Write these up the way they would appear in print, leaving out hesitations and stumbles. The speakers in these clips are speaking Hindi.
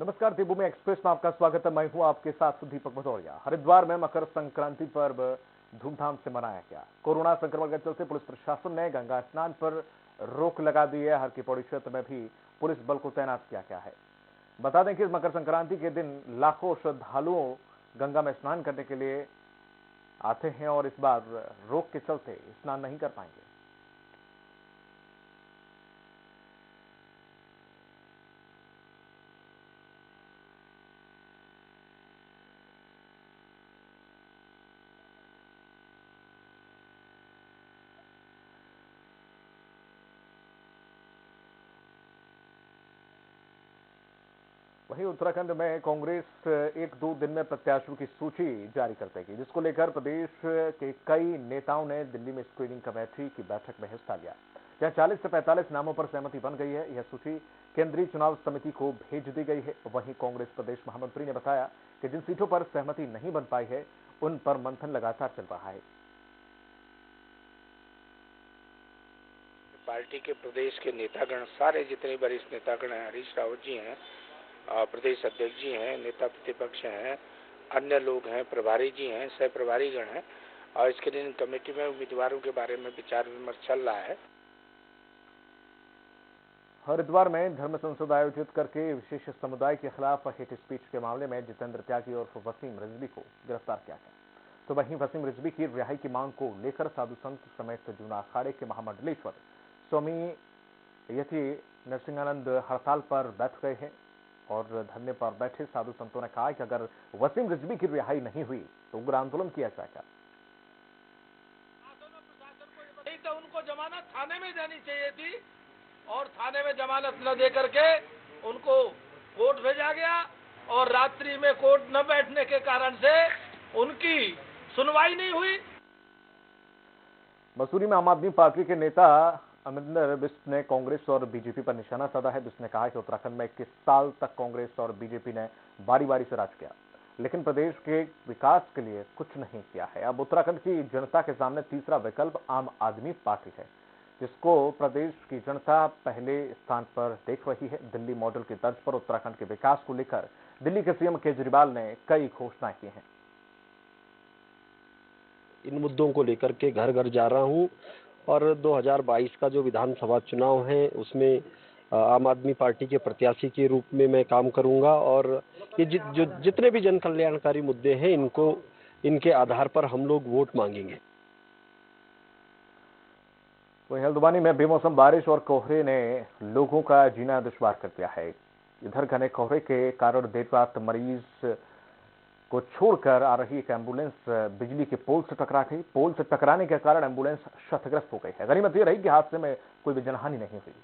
नमस्कार, देवभूमि एक्सप्रेस में आपका स्वागत है। मैं हूं आपके साथ दीपक भदौरिया। हरिद्वार में मकर संक्रांति पर्व धूमधाम से मनाया गया। कोरोना संक्रमण के चलते पुलिस प्रशासन ने गंगा स्नान पर रोक लगा दी है। हर की पौड़ी क्षेत्र में भी पुलिस बल को तैनात किया गया है। बता दें कि मकर संक्रांति के दिन लाखों श्रद्धालुओं गंगा में स्नान करने के लिए आते हैं और इस बार रोक के चलते स्नान नहीं कर पाएंगे। वहीं उत्तराखंड में कांग्रेस एक दो दिन में प्रत्याशियों की सूची जारी कर देगी, जिसको लेकर प्रदेश के कई नेताओं ने दिल्ली में स्क्रीनिंग कमेटी की बैठक में हिस्सा लिया, जहां 40 से 45 नामों पर सहमति बन गई है। यह सूची केंद्रीय चुनाव समिति को भेज दी गई है। वहीं कांग्रेस प्रदेश महामंत्री ने बताया कि जिन सीटों पर सहमति नहीं बन पाई है उन पर मंथन लगातार चल रहा है। पार्टी के प्रदेश के नेतागण, सारे जितने वरिष्ठ नेतागण हैं, हरीश रावत जी हैं, प्रदेश अध्यक्ष जी हैं, नेता प्रतिपक्ष हैं, अन्य लोग हैं, प्रभारी जी हैं, सह प्रभारीगण हैं, और स्क्रीनिंग कमेटी में उम्मीदवारों के बारे में विचार विमर्श चल रहा है। हरिद्वार में धर्म संसद आयोजित करके विशेष समुदाय के खिलाफ हेट स्पीच के मामले में जितेंद्र त्यागी और वसीम रिजवी को गिरफ्तार किया गया। तो वहीं वसीम रिजवी की रिहाई की मांग को लेकर साधु संत समेत जूना अखाड़े के महामंडलेश्वर स्वामी यति नरसिंहानंद हड़ताल पर बैठ गए हैं और धरने पर बैठे साधु संतों ने कहा कि अगर वसीम रिजवी की रिहाई नहीं हुई तो उग्र आंदोलन किया जाएगा। तो उनको जमानत थाने में देनी चाहिए थी और थाने में जमानत न दे करके उनको कोर्ट भेजा गया और रात्रि में कोर्ट न बैठने के कारण से उनकी सुनवाई नहीं हुई। मसूरी में आम आदमी पार्टी के नेता अमरिंदर बिष्ट ने कांग्रेस और बीजेपी पर निशाना साधा है। बिष्ट ने कहा कि उत्तराखंड में 21 साल तक कांग्रेस और बीजेपी ने बारी बारी से राज किया, लेकिन प्रदेश के विकास के लिए कुछ नहीं किया है। अब उत्तराखंड की जनता के सामने तीसरा विकल्प आम आदमी पार्टी है, जिसको प्रदेश की जनता पहले स्थान पर देख रही है। दिल्ली मॉडल की तर्ज पर उत्तराखंड के विकास को लेकर दिल्ली के सीएम केजरीवाल ने कई घोषणाएं की हैं। इन मुद्दों को लेकर के घर घर जा रहा हूं और 2022 का जो विधानसभा चुनाव है उसमें आम आदमी पार्टी के प्रत्याशी के रूप में मैं काम करूंगा और ये जितने भी जन कल्याणकारी मुद्दे हैं इनके आधार पर हम लोग वोट मांगेंगे। वहीं हल्द्वानी में बेमौसम बारिश और कोहरे ने लोगों का जीना दुश्वार कर दिया है। इधर घने कोहरे के कारण देर रात मरीज को छोड़कर आ रही एक एम्बुलेंस बिजली के पोल से टकरा गई। पोल से टकराने के कारण एम्बुलेंस क्षतिग्रस्त हो गई है। गनीमत यह रही कि हादसे में कोई भी जनहानि नहीं हुई।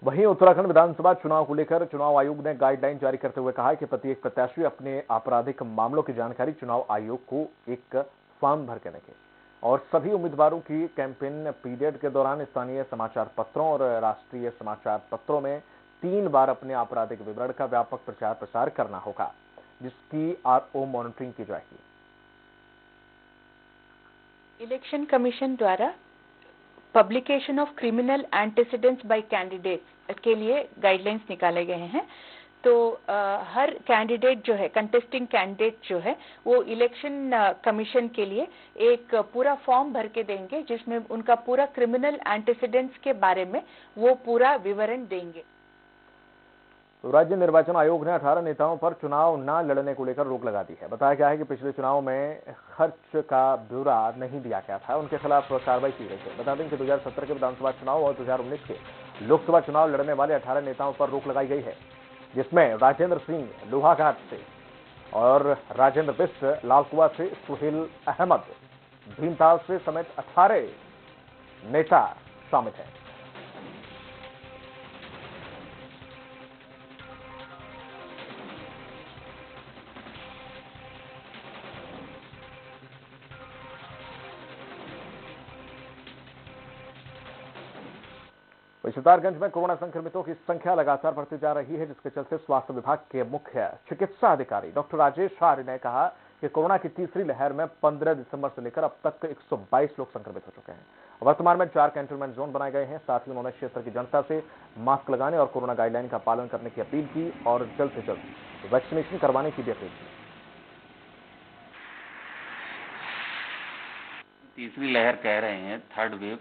वहीं उत्तराखंड विधानसभा चुनाव को लेकर चुनाव आयोग ने गाइडलाइन जारी करते हुए कहा है कि प्रत्येक प्रत्याशी अपने आपराधिक मामलों की जानकारी चुनाव आयोग को एक फॉर्म भर के देंगे और सभी उम्मीदवारों की कैंपेन पीरियड के दौरान स्थानीय समाचार पत्रों और राष्ट्रीय समाचार पत्रों में 3 बार अपने आपराधिक विवरण का व्यापक प्रचार प्रसार करना होगा, जिसकी आरओ मॉनिटरिंग की जाएगी। इलेक्शन कमीशन द्वारा publication of criminal antecedents bye candidates के लिए गाइडलाइंस निकाले गए हैं। तो हर कैंडिडेट जो है, कंटेस्टिंग कैंडिडेट जो है, वो इलेक्शन कमीशन के लिए एक पूरा फॉर्म भर के देंगे, जिसमें उनका पूरा क्रिमिनल एंटीसीडेंट्स के बारे में वो पूरा विवरण देंगे। तो राज्य निर्वाचन आयोग ने 18 नेताओं पर चुनाव न लड़ने को लेकर रोक लगा दी है। बताया गया है कि पिछले चुनाव में खर्च का ब्यौरा नहीं दिया गया था, उनके खिलाफ कार्रवाई की गई है। बता दें कि 2017 के विधानसभा चुनाव और 2019 के लोकसभा चुनाव लड़ने वाले 18 नेताओं पर रोक लगाई गई है, जिसमें राजेंद्र सिंह लोहाघाट से और राजेंद्र बिष्ट लालकुआ से, सुहेल अहमद भीमताल से समेत 18 नेता शामिल हैं। सितारगंज में कोरोना संक्रमितों की संख्या लगातार बढ़ती जा रही है, जिसके चलते स्वास्थ्य विभाग के मुख्य चिकित्सा अधिकारी डॉक्टर राजेश आर्य ने कहा कि कोरोना की तीसरी लहर में 15 दिसंबर से लेकर अब तक 122 लोग संक्रमित हो चुके हैं। वर्तमान में 4 कंटेनमेंट जोन बनाए गए हैं। साथ ही उन्होंने क्षेत्र की जनता से मास्क लगाने और कोरोना गाइडलाइन का पालन करने की अपील की और जल्द से जल्द वैक्सीनेशन करवाने की भी अपील की। तीसरी लहर कह रहे हैं, थर्ड वेव,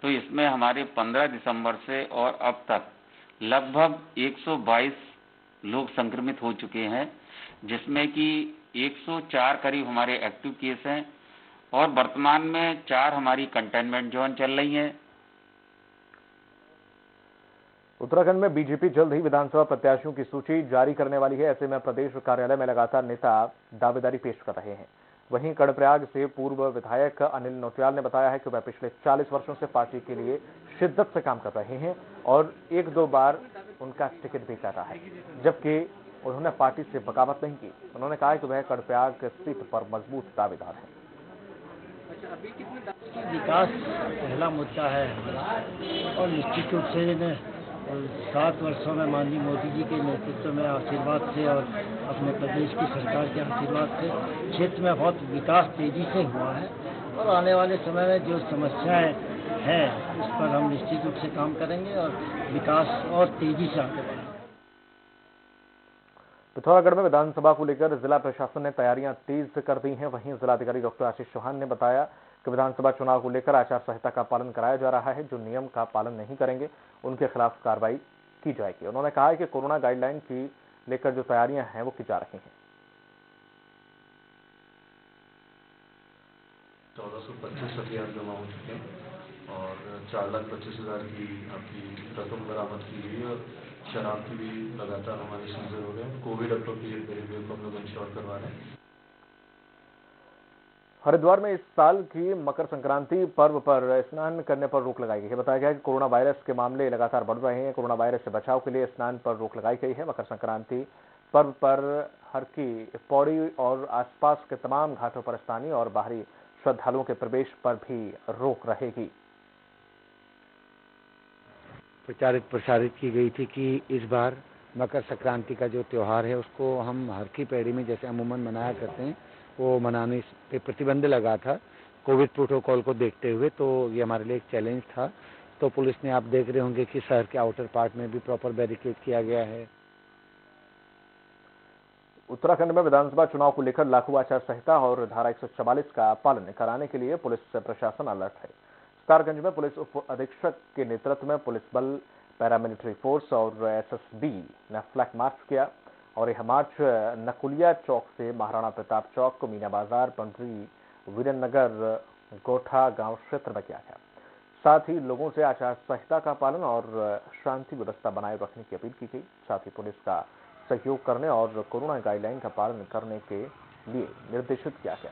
तो इसमें हमारे 15 दिसंबर से और अब तक लगभग 122 लोग संक्रमित हो चुके हैं, जिसमें कि 104 करीब हमारे एक्टिव केस हैं और वर्तमान में 4 हमारी कंटेनमेंट जोन चल रही हैं। उत्तराखंड में बीजेपी जल्द ही विधानसभा प्रत्याशियों की सूची जारी करने वाली है। ऐसे में प्रदेश कार्यालय में लगातार नेता दावेदारी पेश कर रहे हैं। वहीं कर्णप्रयाग से पूर्व विधायक अनिल नौटियाल ने बताया है कि वह पिछले 40 वर्षों से पार्टी के लिए शिद्दत से काम कर रहे हैं और 1-2 बार उनका टिकट भी काटा है, जबकि उन्होंने पार्टी से बगावत नहीं की। उन्होंने कहा कि वह कर्णप्रयाग सीट पर मजबूत दावेदार है। विकास पहला मुद्दा है हमारा और निश्चित रूप से 7 वर्षों में माननीय मोदी जी के नेतृत्व में आशीर्वाद से और अपने प्रदेश की सरकार के आशीर्वाद से क्षेत्र में बहुत विकास तेजी से हुआ है और आने वाले समय में जो समस्याएं हैं उस पर हम निश्चित रूप से काम करेंगे और विकास और तेजी से आगे बढ़ेगा। पिथौरागढ़ में विधानसभा को लेकर जिला प्रशासन ने तैयारियां तेज कर दी हैं। वहीं जिलाधिकारी डॉक्टर आशीष चौहान ने बताया कि विधानसभा चुनाव को लेकर आचार संहिता का पालन कराया जा रहा है। जो नियम का पालन नहीं करेंगे उनके खिलाफ कार्रवाई की जाएगी। उन्होंने कहा है कि कोरोना गाइडलाइन की लेकर जो तैयारियां हैं वो की जा रही हैं। 1425 हथियार जमा हो चुके हैं और 4,25,000 की आपकी रकम बरामद की गई और शराब की भी लगातार हमारे सीजर हो रहे हैं। कोविड अप्रोप्रिएट बिहेवियर को हम लोग इंश्योर करवा रहे हैं। हरिद्वार में इस साल की मकर संक्रांति पर्व पर स्नान करने पर रोक लगाई गई है। बताया गया है कि कोरोना वायरस के मामले लगातार बढ़ रहे हैं। कोरोना वायरस से बचाव के लिए स्नान पर रोक लगाई गई है। मकर संक्रांति पर्व पर हर की पौड़ी और आसपास के तमाम घाटों पर स्थानीय और बाहरी श्रद्धालुओं के प्रवेश पर भी रोक रहेगी। प्रचारित प्रसारित की गई थी कि इस बार मकर संक्रांति का जो त्यौहार है उसको हम हर की पैड़ी में जैसे अमूमन मनाया करते हैं वो मनाने पे प्रतिबंध लगा था कोविड प्रोटोकॉल को देखते हुए। तो ये हमारे लिए एक चैलेंज था। तो पुलिस ने, आप देख रहे होंगे कि शहर के आउटर पार्ट में भी प्रॉपर बैरिकेड किया गया है। उत्तराखंड में विधानसभा चुनाव को लेकर लागू आचार संहिता और धारा 144 का पालन कराने के लिए पुलिस प्रशासन अलर्ट है। सितारगंज में पुलिस उप अधीक्षक के नेतृत्व में पुलिस बल, पैरामिलिट्री फोर्स और एसएसबी ने फ्लैग मार्च किया और यह मार्च नकुलिया चौक से महाराणा प्रताप चौक, मीना बाजार, पंडरी, वीरेंद्र नगर, गोठा गांव क्षेत्र में किया गया। साथ ही लोगों से आचार संहिता का पालन और शांति व्यवस्था बनाए रखने की अपील की गई। साथ ही पुलिस का सहयोग करने और कोरोना गाइडलाइन का पालन करने के लिए निर्देशित किया गया।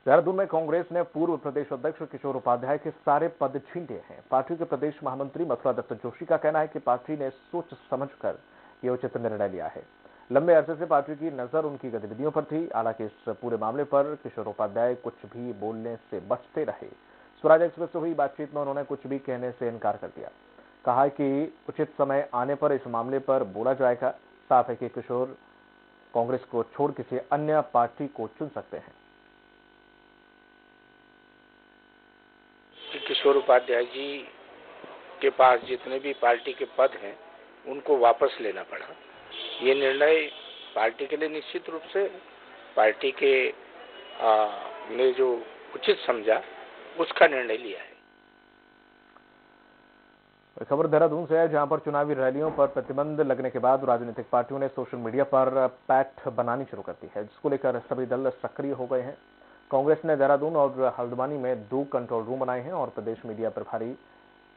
देहरादून में कांग्रेस ने पूर्व प्रदेश अध्यक्ष किशोर उपाध्याय के सारे पद छीन लिए हैं। पार्टी के प्रदेश महामंत्री मथुरा दत्त जोशी का कहना है कि पार्टी ने सोच समझकर यह उचित निर्णय लिया है। लंबे अरसे से पार्टी की नजर उनकी गतिविधियों पर थी। हालांकि इस पूरे मामले पर किशोर उपाध्याय कुछ भी बोलने से बचते रहे। स्वराज एक्सप्रेस से हुई बातचीत में उन्होंने कुछ भी कहने से इनकार कर दिया। कहा कि उचित समय आने पर इस मामले पर बोला जाएगा। साफ है कि किशोर कांग्रेस को छोड़ किसी अन्य पार्टी को चुन सकते हैं। किशोर उपाध्याय जी के पास जितने भी पार्टी के पद हैं उनको वापस लेना पड़ा। ये निर्णय पार्टी के लिए निश्चित रूप से पार्टी के ने जो उचित समझा उसका निर्णय लिया है। खबर देहरादून से है, जहां पर चुनावी रैलियों पर प्रतिबंध लगने के बाद राजनीतिक पार्टियों ने सोशल मीडिया पर पैठ बनानी शुरू कर दी है, जिसको लेकर सभी दल सक्रिय हो गए हैं। कांग्रेस ने देहरादून और हल्द्वानी में 2 कंट्रोल रूम बनाए हैं और प्रदेश मीडिया प्रभारी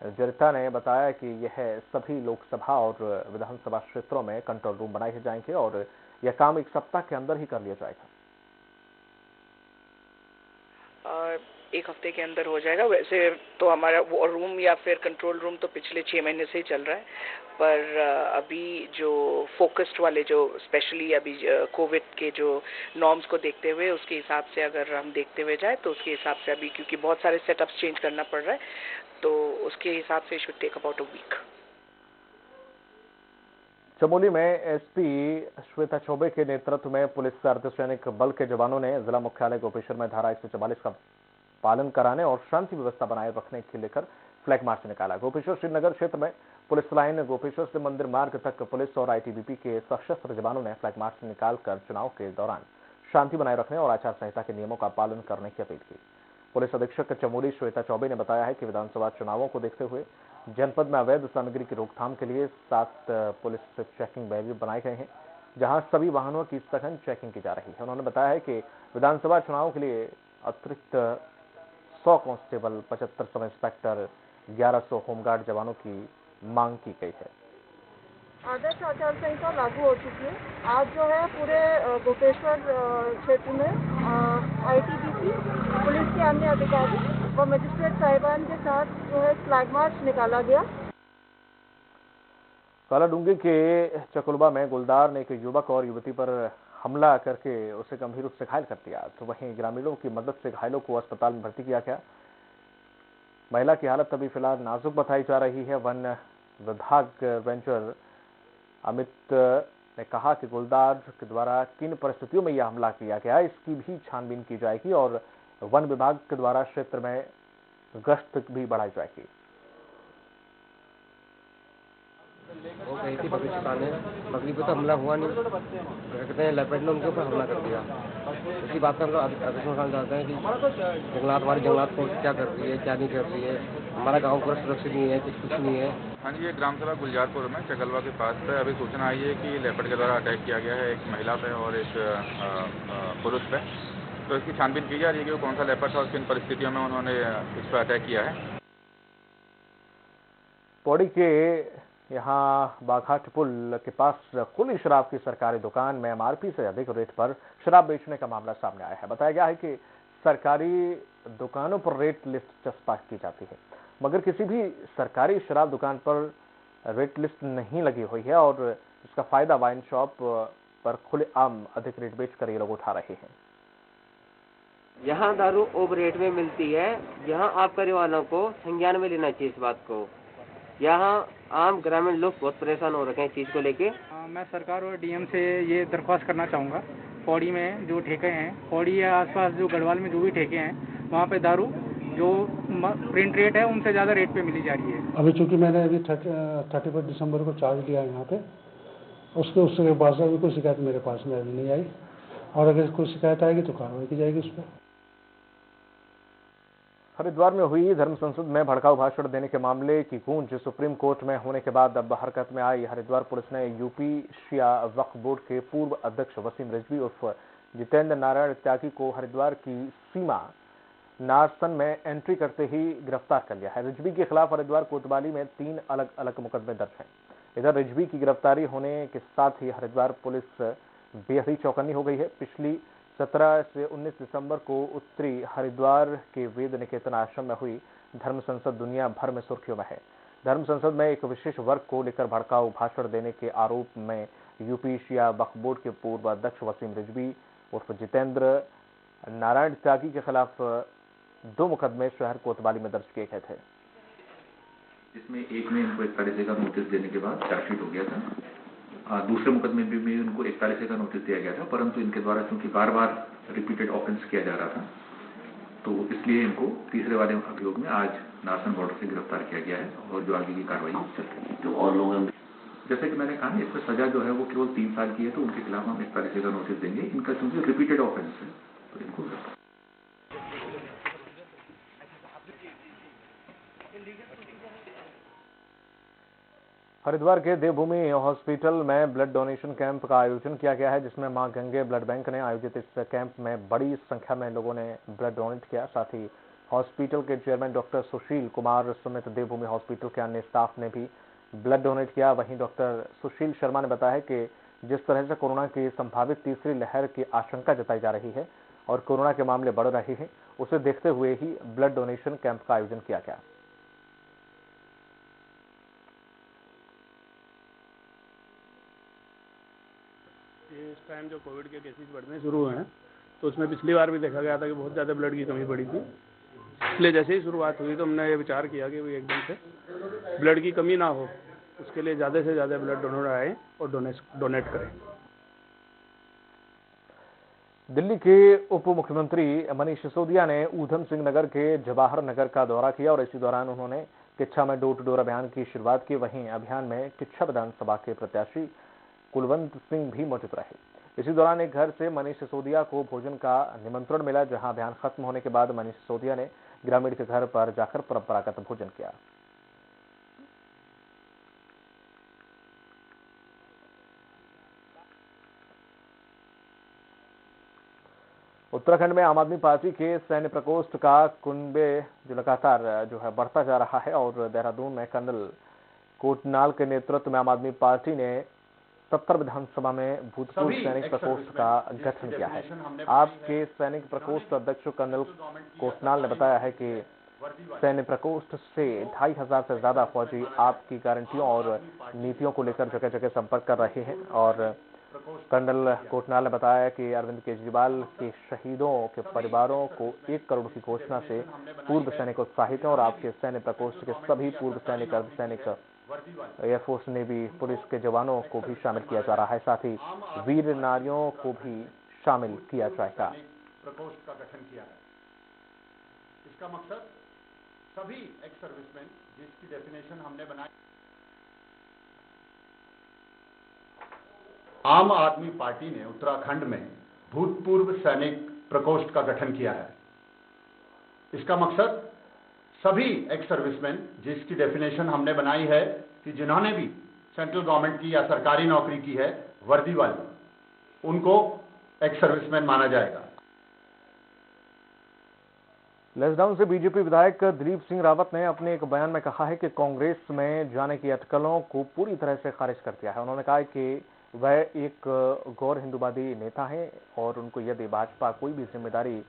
जरिता ने बताया कि यह सभी लोकसभा और विधानसभा क्षेत्रों में कंट्रोल रूम बनाए जाएंगे और यह काम 1 सप्ताह के अंदर ही कर लिया जाएगा। 1 हफ्ते के अंदर हो जाएगा। वैसे तो हमारा वॉर रूम या फिर कंट्रोल रूम तो पिछले 6 महीने से ही चल रहा है, पर अभी जो फोकस्ड वाले जो स्पेशली अभी कोविड के जो नॉर्म्स को देखते हुए उसके हिसाब से अगर हम देखते हुए जाए तो उसके हिसाब से अभी क्योंकि बहुत सारे सेटअप्स चेंज करना पड़ रहा है तो उसके हिसाब से should take about a week. Chamoli में एसपी श्वेता चौबे के नेतृत्व में पुलिस अर्धसैनिक बल के जवानों ने जिला मुख्यालय गोपेश्वर में धारा 144 का पालन कराने और शांति व्यवस्था बनाए रखने के लेकर फ्लैग मार्च निकाला। गोपेश्वर श्रीनगर क्षेत्र में पुलिस लाइन गोपेश्वर से मंदिर मार्ग तक पुलिस और आईटीबीपी के सशस्त्र जवानों ने फ्लैग मार्च निकालकर चुनाव के दौरान शांति बनाए रखने और आचार संहिता के नियमों का पालन करने की अपील की। पुलिस अधीक्षक चमोली श्वेता चौबे ने बताया है कि विधानसभा चुनावों को देखते हुए जनपद में अवैध सामग्री की रोकथाम के लिए 7 पुलिस चेकिंग बैरियर बनाए गए हैं, जहां सभी वाहनों की सघन चेकिंग की जा रही है। उन्होंने बताया है कि विधानसभा चुनाव के लिए अतिरिक्त 100 कांस्टेबल, 75 सब इंस्पेक्टर, 1100 होमगार्ड जवानों की मांग की गई है। आदर्श आचार संहिता लागू हो चुकी है। आज जो है पूरे गोपेश्वर क्षेत्र में आईटीबीपी, पुलिस के अन्य अधिकारी व मजिस्ट्रेट साहिबान के साथ जो है फ्लैग मार्च निकाला गया। कालाडूंगी के चकुलबा में गुलदार ने एक युवक और युवती पर हमला करके उसे गंभीर रूप से घायल कर दिया, तो वहीं ग्रामीणों की मदद से घायलों को अस्पताल में भर्ती किया गया। महिला की हालत अभी फिलहाल नाजुक बताई जा रही है। वन विभाग रेंजर अमित ने कहा कि गुलदार के द्वारा किन परिस्थितियों में यह हमला किया गया इसकी भी छानबीन की जाएगी और वन विभाग के द्वारा क्षेत्र में गश्त भी बढ़ाई जाएगी। वो गई थी बकरी चुकाने, बकरी पे तो हमला हुआ नहीं, कहते हैं लपेट ने उनके ऊपर हमला कर दिया। इसी बात पर हम लोग आदेश चाहते हैं कि जंगलात, हमारी जंगलात को क्या कर रही है, क्या नहीं कर रही है, हमारा गांव पूरा सुरक्षित नहीं है, कुछ नहीं है। हाँ जी, ये ग्राम सभा गुलजारपुर में चकलवा के पास पे अभी सूचना आई है कि लेपर्ड के द्वारा अटैक किया गया है एक महिला पे और एक पुरुष पे। तो इसकी छानबीन की जा रही है कि वो कौन सा लेपर्ड था और किन परिस्थितियों में उन्होंने इस पर अटैक किया है। पौड़ी के यहाँ बाघाट पुल के पास खुली शराब की सरकारी दुकान में एमआरपी से अधिक रेट पर शराब बेचने का मामला सामने आया है। बताया गया है कि सरकारी दुकानों पर रेट लिस्ट चस्पा की जाती है, मगर किसी भी सरकारी शराब दुकान पर रेट लिस्ट नहीं लगी हुई है और इसका फायदा वाइन शॉप पर खुलेआम अधिक रेट बेचकर ये लोग उठा रहे हैं। यहाँ दारू ओवर रेट में मिलती है, यहाँ आप परिवारों को संज्ञान में लेना चाहिए इस बात को। यहाँ आम ग्रामीण लोग बहुत परेशान हो रखे हैं चीज़ को लेके। मैं सरकार और डीएम से ये दरख्वास्त करना चाहूँगा, पौड़ी में जो ठेके हैं, पौड़ी या आसपास जो गढ़वाल में जो भी ठेके हैं, वहाँ पे दारू जो प्रिंट रेट है उनसे ज़्यादा रेट पे मिली जा रही है। अभी चूँकि मैंने अभी 31 दिसंबर को चार्ज लिया है यहाँ पे, उसके बाद से अभी कोई शिकायत मेरे पास में अभी नहीं आई और अगर कोई शिकायत आएगी तो कार्रवाई की जाएगी उस पर। हरिद्वार में हुई धर्म संसद में भड़काऊ भाषण देने के मामले की गूंज सुप्रीम कोर्ट में होने के बाद अब हरकत में आई हरिद्वार पुलिस ने यूपी शिया वक्फ बोर्ड के पूर्व अध्यक्ष वसीम रिजवी उर्फ जितेंद्र नारायण त्यागी को हरिद्वार की सीमा नारसन में एंट्री करते ही गिरफ्तार कर लिया है। रिजवी के खिलाफ हरिद्वार कोतवाली में 3 अलग अलग मुकदमे दर्ज हैं। इधर रिजवी की गिरफ्तारी होने के साथ ही हरिद्वार पुलिस बेहद चौकन्नी हो गई है। पिछली 17 से 19 दिसंबर को उत्तरी हरिद्वार के वेद निकेतन आश्रम में हुई धर्म संसद दुनिया भर में सुर्खियों में है। धर्म संसद में एक विशेष वर्ग को लेकर भड़काऊ भाषण देने के आरोप में यूपी शिया वक्फ बोर्ड के पूर्व अध्यक्ष वसीम रिजवी उर्फ जितेंद्र नारायण त्यागी के खिलाफ 2 मुकदमे शहर कोतवाली में दर्ज किए गए थे। इसमें एक में इनको 41 का नोटिस देने के बाद चार्जशीट हो गया था। दूसरे मुकदमे में उनको 41 का नोटिस दिया गया था, परंतु इनके द्वारा क्योंकि बार बार रिपीटेड ऑफेंस किया जा रहा था तो इसलिए इनको तीसरे वाले अभियोग में आज नारसन बॉर्डर से गिरफ्तार किया गया है और जो आगे की कार्रवाई चल रही है। जो और लोग हैं जैसे कि मैंने कहा ना, इसमें सजा जो है वो केवल 3 साल की है, तो उनके खिलाफ हम 41 का नोटिस देंगे। इनका क्योंकि रिपीटेड ऑफेंस है तो इनको हरिद्वार के देवभूमि हॉस्पिटल में ब्लड डोनेशन कैंप का आयोजन किया गया है, जिसमें मां गंगे ब्लड बैंक ने आयोजित इस कैंप में बड़ी संख्या में लोगों ने ब्लड डोनेट किया। साथ ही हॉस्पिटल के चेयरमैन डॉक्टर सुशील कुमार समेत देवभूमि हॉस्पिटल के अन्य स्टाफ ने भी ब्लड डोनेट किया। वहीं डॉक्टर सुशील शर्मा ने बताया कि जिस तरह से कोरोना की संभावित तीसरी लहर की आशंका जताई जा रही है और कोरोना के मामले बढ़ रहे हैं, उसे देखते हुए ही ब्लड डोनेशन कैंप का आयोजन किया गया। इस टाइम जो कोविड के केसेस बढ़ने शुरू हुए हैं, तो उसमें पिछली बार भी देखा गया था कि बहुत ज़्यादा ब्लड की कमी पड़ी थी। इसलिए जैसे ही शुरुआत हुई तो हमने ये विचार किया कि एकदम से ब्लड की कमी ना हो, उसके लिए ज़्यादा से ज़्यादा ब्लड डोनर आए और डोनेट करें। दिल्ली के उप मुख्यमंत्री मनीष सिसोदिया ने ऊधम सिंह नगर के जवाहर नगर का दौरा किया और इसी दौरान उन्होंने किच्छा में डोर टू डोर अभियान की शुरुआत की। वहीं अभियान में किच्छा विधानसभा के प्रत्याशी कुलवंत सिंह भी मौजूद रहे। इसी दौरान एक घर से मनीष सिसोदिया को भोजन का निमंत्रण मिला, जहां अभियान खत्म होने के बाद मनीष सिसोदिया ने ग्रामीण के घर पर जाकर परंपरागत भोजन किया। उत्तराखंड में आम आदमी पार्टी के सैन्य प्रकोष्ठ का कुनबे जो लगातार बढ़ता जा रहा है और देहरादून में कर्नल कोटनाल के नेतृत्व में आम आदमी पार्टी ने 70 विधानसभा में भूतपूर्व सैनिक प्रकोष्ठ का गठन किया है। आपके सैनिक प्रकोष्ठ अध्यक्ष कर्नल कोटनाल ने बताया है कि सैन्य प्रकोष्ठ से 2500 से ज्यादा फौजी आपकी गारंटियों और नीतियों को लेकर जगह जगह संपर्क कर रहे हैं। और कर्नल कोटनाल ने बताया कि अरविंद केजरीवाल के शहीदों के परिवारों को 1 करोड़ की घोषणा से पूर्व सैनिक उत्साहित हैं और आपके सैन्य प्रकोष्ठ के सभी पूर्व सैनिक, अर्धसैनिक, एयरफोर्स, नेवी, पुलिस के जवानों को भी शामिल किया जा रहा है। साथ ही वीर नारियों को भी शामिल किया जाएगा। प्रकोष्ठ का गठन किया है। इसका मकसद सभी एक्स सर्विसमैन, जिसकी डेफिनेशन हमने बनाई, आम आदमी पार्टी ने उत्तराखंड में भूतपूर्व सैनिक प्रकोष्ठ का गठन किया है। इसका मकसद सभी एक्स सर्विसमैन, जिसकी डेफिनेशन हमने बनाई है कि जिन्होंने भी सेंट्रल गवर्नमेंट की या सरकारी नौकरी की है वर्दी वाली, उनको एक्स सर्विसमैन माना जाएगा। लैंसडाउन से बीजेपी विधायक दिलीप सिंह रावत ने अपने एक बयान में कहा है कि कांग्रेस में जाने की अटकलों को पूरी तरह से खारिज कर दिया है। उन्होंने कहा कि वह एक गौर हिंदूवादी नेता हैं और उनको यदि भाजपा कोई भी जिम्मेदारी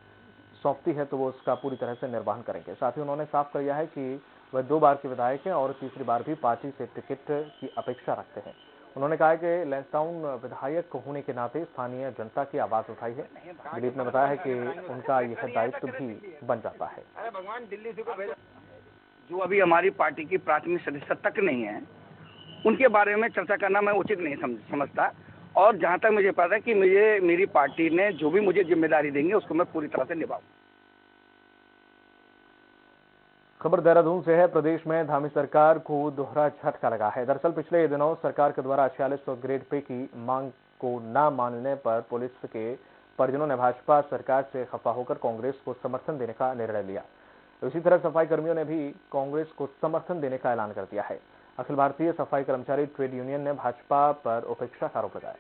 सौंपती है तो वो उसका पूरी तरह से निर्वहन करेंगे। साथ ही उन्होंने साफ कर दिया है कि वह 2 बार के विधायक हैं और तीसरी बार भी पार्टी से टिकट की अपेक्षा रखते हैं। उन्होंने कहा कि लैंसडाउन विधायक होने के नाते स्थानीय जनता की आवाज उठाई है। दिलीप ने बताया है कि उनका यह दायित्व भी बन जाता है। जो अभी हमारी पार्टी की प्राथमिक सदस्यता तक नहीं है, उनके बारे में चर्चा करना मैं उचित नहीं समझता। और जहां तक मुझे पता है कि मेरी पार्टी ने जो भी मुझे जिम्मेदारी देंगे उसको मैं पूरी तरह से निभाऊं। खबर देहरादून से है। प्रदेश में धामी सरकार को दोहरा झटका लगा है। दरअसल पिछले दिनों सरकार के द्वारा 4600 ग्रेड पे की मांग को न मानने पर पुलिस के परिजनों ने भाजपा सरकार से खफा होकर कांग्रेस को समर्थन देने का निर्णय लिया। इसी तरह सफाई कर्मियों ने भी कांग्रेस को समर्थन देने का ऐलान कर दिया है। अखिल भारतीय सफाई कर्मचारी ट्रेड यूनियन ने भाजपा पर उपेक्षा का आरोप लगाया।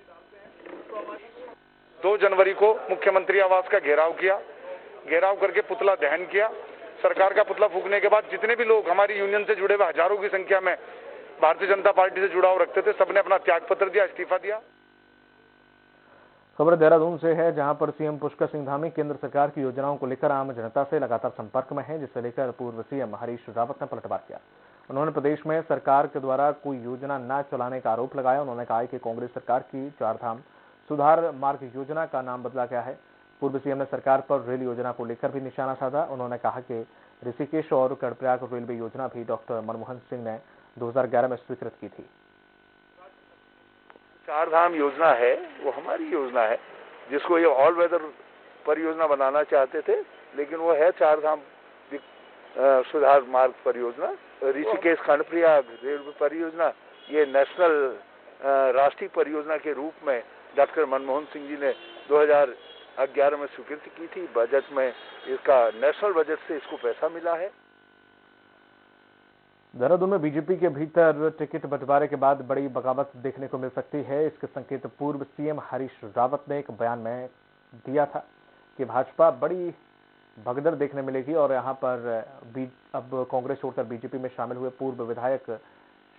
2 जनवरी को मुख्यमंत्री आवास का घेराव किया, घेराव करके पुतला दहन किया। सरकार का पुतला फूकने के बाद जितने भी लोग हमारी यूनियन से जुड़े हुए हजारों की संख्या में भारतीय जनता पार्टी से जुड़ाव रखते थे, सबने अपना त्याग पत्र दिया, इस्तीफा दिया। खबर देहरादून से है, जहां पर सीएम पुष्कर सिंह धामी केंद्र सरकार की योजनाओं को लेकर आम जनता से लगातार संपर्क में है, जिसे लेकर पूर्व सीएम हरीश रावत ने पलटवार किया। उन्होंने प्रदेश में सरकार के द्वारा कोई योजना न चलाने का आरोप लगाया। उन्होंने कहा कि कांग्रेस सरकार की 4 धाम सुधार मार्ग योजना का नाम बदला गया है। पूर्व सीएम ने सरकार पर रेल योजना को लेकर भी निशाना साधा। उन्होंने कहा कि ऋषिकेश और कर्णप्रयाग रेलवे योजना भी डॉक्टर मनमोहन सिंह ने 2011 में स्वीकृत की थी। 4 धाम योजना है, वो हमारी योजना है, जिसको ये ऑल वेदर परियोजना बनाना चाहते थे, लेकिन वो है 4 धाम सुधार मार्ग परियोजना। ऋषिकेश कर्णप्रयाग रेलवे परियोजना ये नेशनल राष्ट्रीय परियोजना के रूप में डॉक्टर मनमोहन सिंह जी ने 2011 में स्वीकृति की थी। बजट में इसका नेशनल बजट से इसको पैसा मिला है। देहरादून में बीजेपी के भीतर टिकट बंटवारे के बाद बड़ी बगावत देखने को मिल सकती है। इसके संकेत पूर्व सीएम हरीश रावत ने एक बयान में दिया था कि भाजपा बड़ी भगदड़ देखने मिलेगी और यहां पर अब कांग्रेस छोड़कर बीजेपी में शामिल हुए पूर्व विधायक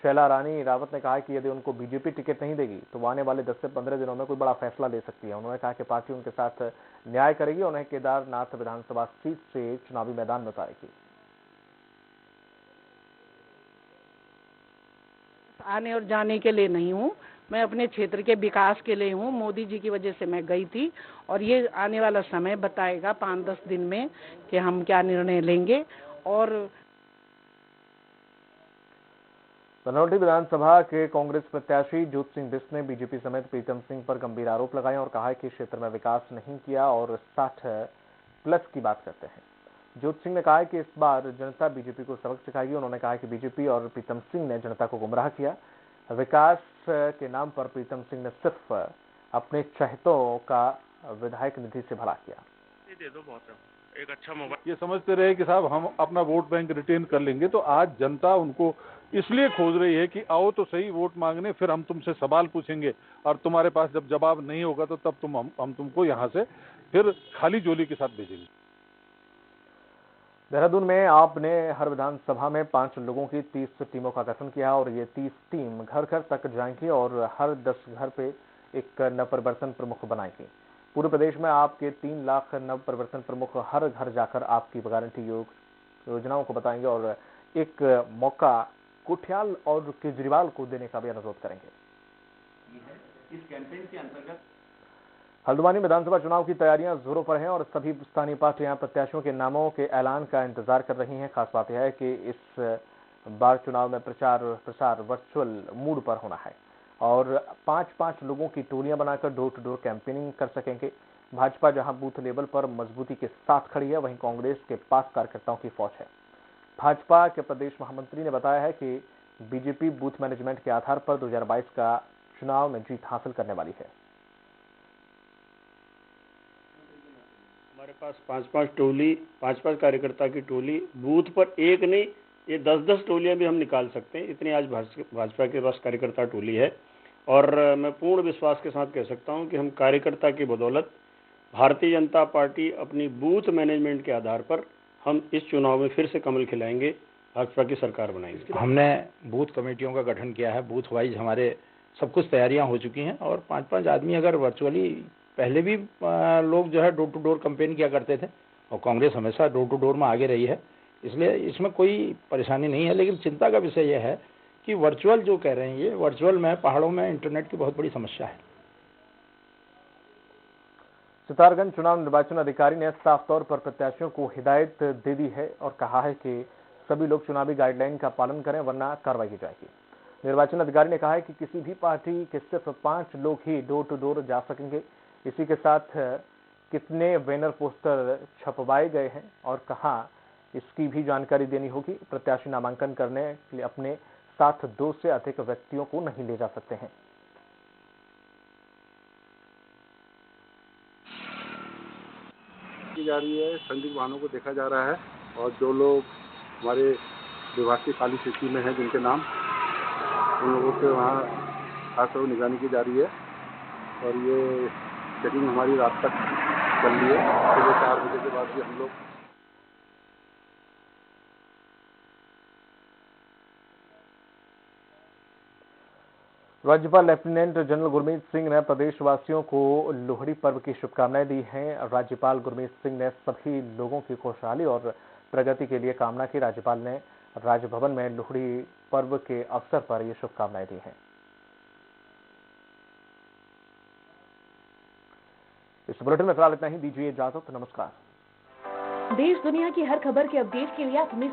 शैला रानी रावत ने कहा कि यदि उनको बीजेपी टिकट नहीं देगी तो वो आने वाले 10 से 15 दिनों में कोई बड़ा फैसला ले सकती है। उन्होंने कहा कि पार्टी उनके साथ न्याय करेगी, उन्हें केदारनाथ विधानसभा सीट से चुनावी मैदान में उतारेगी। आने और जाने के लिए नहीं हूँ, मैं अपने क्षेत्र के विकास के लिए हूँ। मोदी जी की वजह से मैं गई थी और ये आने वाला समय बताएगा 5-10 दिन में कि हम क्या निर्णय लेंगे। और धनौल्टी विधानसभा के कांग्रेस प्रत्याशी ज्योत सिंह बिष्ट ने बीजेपी समेत प्रीतम सिंह पर गंभीर आरोप लगाए और कहा कि क्षेत्र में विकास नहीं किया और 60+ की बात करते हैं। ज्योत सिंह ने कहा कि इस बार जनता बीजेपी को सबक सिखाएगी। उन्होंने कहा कि बीजेपी और प्रीतम सिंह ने जनता को गुमराह किया। विकास के नाम पर प्रीतम सिंह ने सिर्फ अपने चहेतों का विधायक निधि से भला किया। दे दो, बहुत है, एक अच्छा मोबाइल। ये समझते रहे कि साहब हम अपना वोट बैंक रिटेन कर लेंगे, तो आज जनता उनको इसलिए खोज रही है कि आओ तो सही वोट मांगने, फिर हम तुमसे सवाल पूछेंगे और तुम्हारे पास जब जवाब नहीं होगा तो तब हम तुमको यहाँ से फिर खाली झोली के साथ भेजेंगे। देहरादून में आपने हर विधानसभा में 5 लोगों की 30 टीमों का गठन किया और ये 30 टीम घर घर तक जाएंगी और हर 10 घर पे एक नवप्रवर्तन प्रमुख बनाएंगे। पूरे प्रदेश में आपके 3 लाख नवप्रवर्तन प्रमुख हर घर जाकर आपकी गारंटी योजनाओं को बताएंगे और एक मौका कुठियाल और केजरीवाल को देने का भी अनुरोध करेंगे। इस कैंपेन के अंतर्गत हल्द्वानी विधानसभा चुनाव की तैयारियां जोरों पर हैं और सभी स्थानीय पार्टियां प्रत्याशियों के नामों के ऐलान का इंतजार कर रही हैं। खास बात यह है कि इस बार चुनाव में प्रचार वर्चुअल मोड पर होना है और 5-5 लोगों की टोलियां बनाकर डोर टू डोर कैंपेनिंग कर सकेंगे। भाजपा जहां बूथ लेवल पर मजबूती के साथ खड़ी है, वहीं कांग्रेस के पास कार्यकर्ताओं की फौज है। भाजपा के प्रदेश महामंत्री ने बताया है कि बीजेपी बूथ मैनेजमेंट के आधार पर 2022 का चुनाव में जीत हासिल करने वाली है। हमारे पास 5-5 टोली, 5-5 कार्यकर्ता की टोली, बूथ पर एक नहीं, ये 10-10 टोलियां भी हम निकाल सकते हैं। इतनी आज भाजपा के पास कार्यकर्ता टोली है और मैं पूर्ण विश्वास के साथ कह सकता हूं कि हम कार्यकर्ता की बदौलत भारतीय जनता पार्टी अपनी बूथ मैनेजमेंट के आधार पर हम इस चुनाव में फिर से कमल खिलाएंगे, भाजपा की सरकार बनाएंगे। हमने बूथ कमेटियों का गठन किया है, बूथ वाइज हमारे सब कुछ तैयारियां हो चुकी हैं और 5-5 आदमी अगर वर्चुअली, पहले भी लोग जो है डोर टू डोर कैंपेन किया करते थे और कांग्रेस हमेशा डोर टू डोर में आगे रही है, इसलिए इसमें कोई परेशानी नहीं है। लेकिन चिंता का विषय यह है कि वर्चुअल जो कह रहे हैं, ये वर्चुअल में पहाड़ों में इंटरनेट की बहुत बड़ी समस्या है। सितारगंज चुनाव निर्वाचन अधिकारी ने साफ तौर पर प्रत्याशियों को हिदायत दे दी है और कहा है कि सभी लोग चुनावी गाइडलाइन का पालन करें वरना कार्रवाई की जाएगी। निर्वाचन अधिकारी ने कहा है कि किसी भी पार्टी के सिर्फ 5 लोग ही डोर टू डोर जा सकेंगे। इसी के साथ कितने बैनर पोस्टर छपवाए गए हैं और कहां, इसकी भी जानकारी देनी होगी। प्रत्याशी नामांकन करने के लिए अपने साथ 2 से अधिक व्यक्तियों को नहीं ले जा सकते हैं। की जा रही है, संदिग्ध वाहनों को देखा जा रहा है और जो लोग हमारे विभाग की काली सूची में हैं जिनके नाम, उन लोगों के वहाँ खासतौर निगरानी की जा रही है और ये चेकिंग हमारी रात तक चल रही है। सुबह 4 बजे के बाद भी हम लोग राज्यपाल लेफ्टिनेंट जनरल गुरमीत सिंह ने प्रदेशवासियों को लोहड़ी पर्व की शुभकामनाएं दी हैं। राज्यपाल गुरमीत सिंह ने सभी लोगों की खुशहाली और प्रगति के लिए कामना की। राज्यपाल ने राजभवन में लोहड़ी पर्व के अवसर पर ये शुभकामनाएं दी हैं। इस बुलेटिन में फिलहाल इतना ही। दीजिए इजाजत, नमस्कार। देश दुनिया की हर खबर के अपडेट के लिए आप हमें